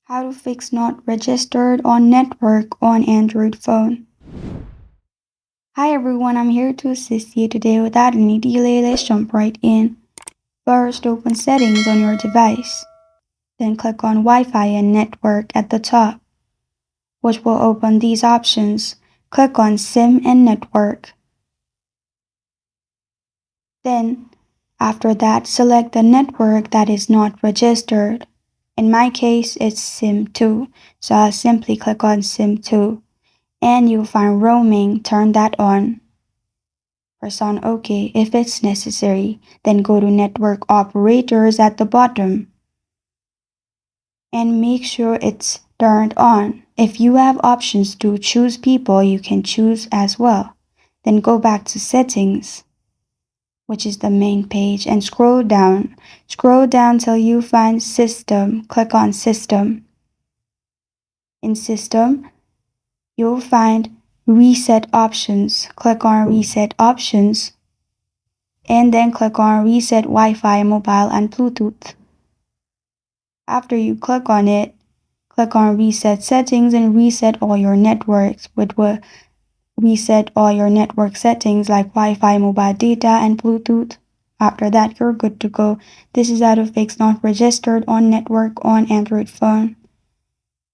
How to fix not registered on network on Android phone. Hi everyone, I'm here to assist you today. Without any delay, let's jump right in. First, open settings on your device. Then click on Wi-Fi and network at the top, which will open these options. Click on SIM and network. Then, after that, select the network that is not registered. In my case, it's SIM2, so I'll simply click on SIM2. And you'll find roaming, turn that on. Press on OK if it's necessary, then go to network operators at the bottom. And make sure it's turned on. If you have options to choose people, you can choose as well. Then go back to settings, which is the main page, and scroll down. Scroll down till you find system. Click on system. In system, you'll find reset options. Click on reset options and then click on reset Wi-Fi, mobile and Bluetooth. After you click on it, click on reset settings and reset all your networks, which will reset all your network settings like Wi-Fi, mobile data and Bluetooth. After that, you're good to go. This is how to fix not registered on network on Android phone.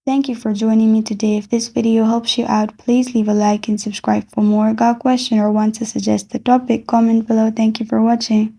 Thank you for joining me today. If this video helps you out, please leave a like and subscribe for more. Got a question or want to suggest the topic? Comment below. Thank you for watching.